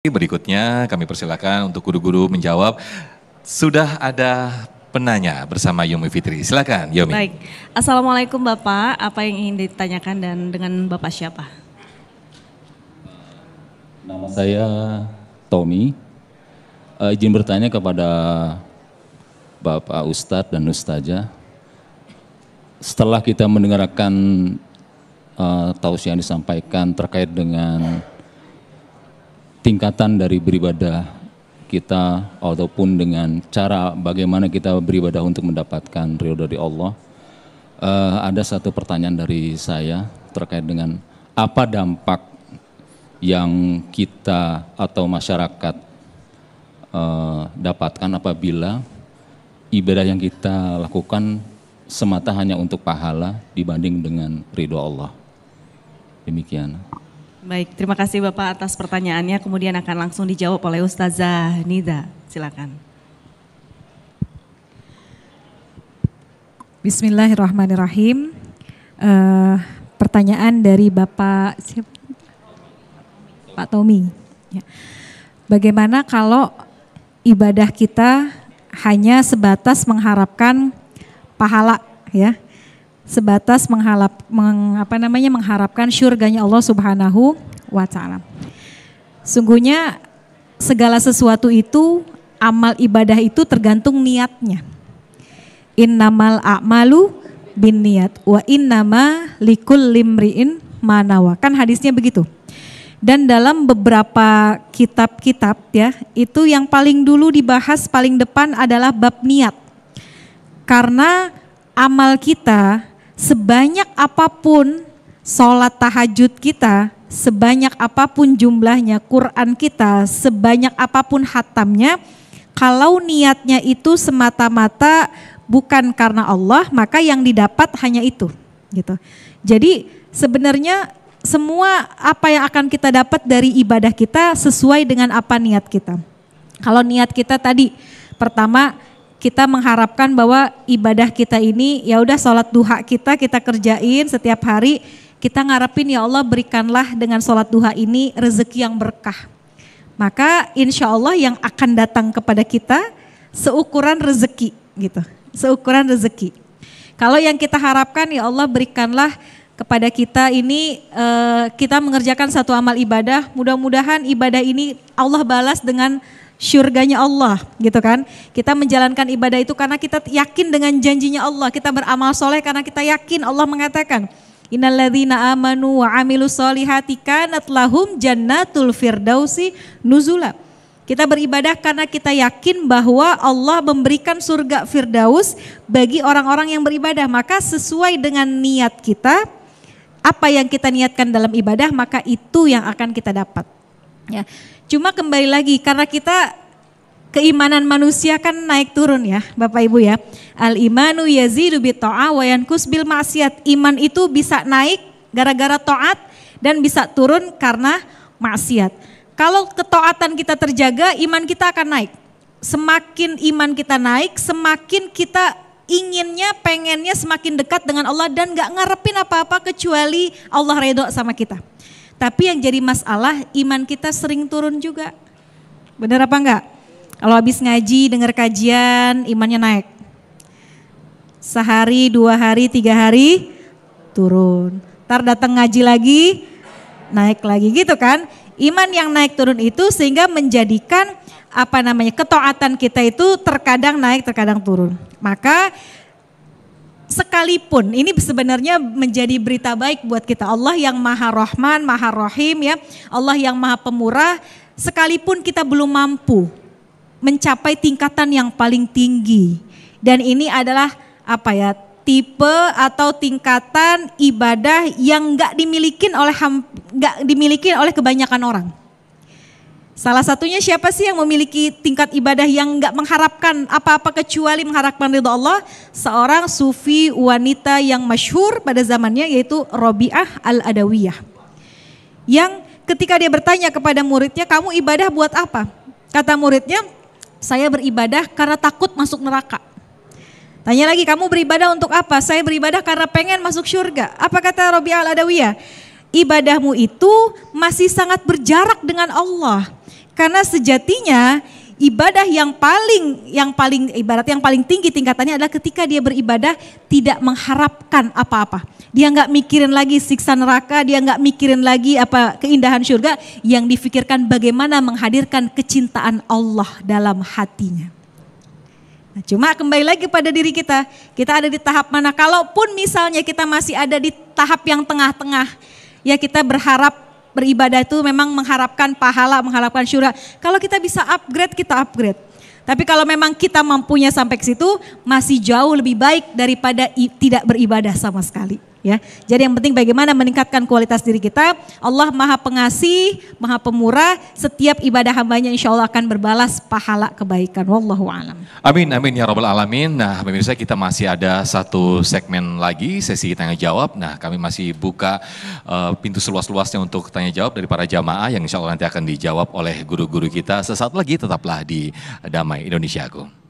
Berikutnya kami persilakan untuk guru-guru menjawab. Sudah ada penanya bersama Yomi Fitri. Silakan Yomi. Baik, Assalamualaikum Bapak, apa yang ingin ditanyakan dan dengan Bapak siapa? Nama saya Tommy. Izin bertanya kepada Bapak Ustadz dan Ustazah. Setelah kita mendengarkan tausiah yang disampaikan terkait dengan tingkatan dari beribadah kita ataupun dengan cara bagaimana kita beribadah untuk mendapatkan ridho dari Allah, ada satu pertanyaan dari saya terkait dengan apa dampak yang kita atau masyarakat dapatkan apabila ibadah yang kita lakukan semata hanya untuk pahala dibanding dengan ridho Allah. Demikian. Baik, terima kasih Bapak atas pertanyaannya, kemudian akan langsung dijawab oleh Ustazah Nida, silakan. Bismillahirrahmanirrahim. Pertanyaan dari Bapak Pak Tommy. Ya. Bagaimana kalau ibadah kita hanya sebatas mengharapkan pahala, ya? Sebatas mengharapkan syurganya Allah Subhanahu wa Ta'ala. Sungguhnya segala sesuatu itu, amal ibadah itu tergantung niatnya. Innamal a'malu binniyat wa innama likulli imri'in ma nawa. Kan hadisnya begitu. Dan dalam beberapa kitab-kitab ya, itu yang paling dulu dibahas paling depan adalah bab niat. Karena amal kita sebanyak apapun sholat tahajud kita, sebanyak apapun jumlahnya Quran kita, sebanyak apapun hatamnya, kalau niatnya itu semata-mata bukan karena Allah, maka yang didapat hanya itu, gitu. Jadi sebenarnya semua apa yang akan kita dapat dari ibadah kita sesuai dengan apa niat kita. Kalau niat kita tadi, pertama kita mengharapkan bahwa ibadah kita ini ya udah sholat duha kita kerjain setiap hari, kita ngarepin ya Allah berikanlah dengan sholat duha ini rezeki yang berkah. Maka insya Allah yang akan datang kepada kita seukuran rezeki gitu, seukuran rezeki. Kalau yang kita harapkan ya Allah berikanlah kepada kita ini kita mengerjakan satu amal ibadah, mudah-mudahan ibadah ini Allah balas dengan syurganya Allah gitu kan. Kita menjalankan ibadah itu karena kita yakin dengan janjinya Allah. Kita beramal soleh karena kita yakin Allah mengatakan innalladzina amanu wa amilus solihati kanat lahum jannatul firdausi nuzula. Kita beribadah karena kita yakin bahwa Allah memberikan surga firdaus bagi orang-orang yang beribadah. Maka sesuai dengan niat kita, apa yang kita niatkan dalam ibadah maka itu yang akan kita dapat. Ya. Cuma kembali lagi karena kita keimanan manusia kan naik turun ya Bapak Ibu ya. Al-imanu yazidu bitta'ah wa yanqus bil maksiat. Iman itu bisa naik gara-gara taat dan bisa turun karena maksiat. Kalau ketaatan kita terjaga, iman kita akan naik. Semakin iman kita naik, semakin kita inginnya, pengennya semakin dekat dengan Allah dan gak ngarepin apa-apa kecuali Allah ridho sama kita. Tapi yang jadi masalah iman kita sering turun juga. Benar apa enggak? Kalau habis ngaji, dengar kajian, imannya naik. Sehari, 2 hari, 3 hari, turun. Ntar datang ngaji lagi, naik lagi gitu kan. Iman yang naik turun itu sehingga menjadikan ketaatan kita itu terkadang naik, terkadang turun. Maka sekalipun ini sebenarnya menjadi berita baik buat kita. Allah yang Maha Rahman, Maha Rahim ya. Allah yang Maha Pemurah, sekalipun kita belum mampu mencapai tingkatan yang paling tinggi. Dan ini adalah tipe atau tingkatan ibadah yang enggak dimiliki oleh kebanyakan orang. Salah satunya siapa sih yang memiliki tingkat ibadah yang enggak mengharapkan apa-apa kecuali mengharapkan ridha Allah? Seorang sufi wanita yang masyhur pada zamannya yaitu Rabi'ah Al-Adawiyah. Yang ketika dia bertanya kepada muridnya, kamu ibadah buat apa? Kata muridnya, saya beribadah karena takut masuk neraka. Tanya lagi, kamu beribadah untuk apa? Saya beribadah karena pengen masuk surga. Apa kata Rabi'ah Al-Adawiyah? Ibadahmu itu masih sangat berjarak dengan Allah. Karena sejatinya ibadah yang paling tinggi tingkatannya adalah ketika dia beribadah tidak mengharapkan apa-apa. Dia nggak mikirin lagi siksa neraka, dia nggak mikirin lagi apa keindahan surga, yang difikirkan bagaimana menghadirkan kecintaan Allah dalam hatinya. Nah, cuma kembali lagi pada diri kita ada di tahap mana? Kalaupun misalnya kita masih ada di tahap yang tengah-tengah, ya kita berharap beribadah itu memang mengharapkan pahala, mengharapkan syurga. Kalau kita bisa upgrade, kita upgrade. Tapi kalau memang kita mampunya sampai ke situ, masih jauh lebih baik daripada tidak beribadah sama sekali. Ya, jadi yang penting bagaimana meningkatkan kualitas diri kita. Allah Maha Pengasih, Maha Pemurah. Setiap ibadah hambanya insya Allah akan berbalas pahala kebaikan. Wallahu a'lam. Amin, amin ya rabbal alamin. Nah pemirsa, kita masih ada satu segmen lagi, sesi tanya jawab. Nah kami masih buka pintu seluas-luasnya untuk tanya jawab dari para jamaah yang insya Allah nanti akan dijawab oleh guru-guru kita. Sesaat lagi tetaplah di Damai Indonesiaku.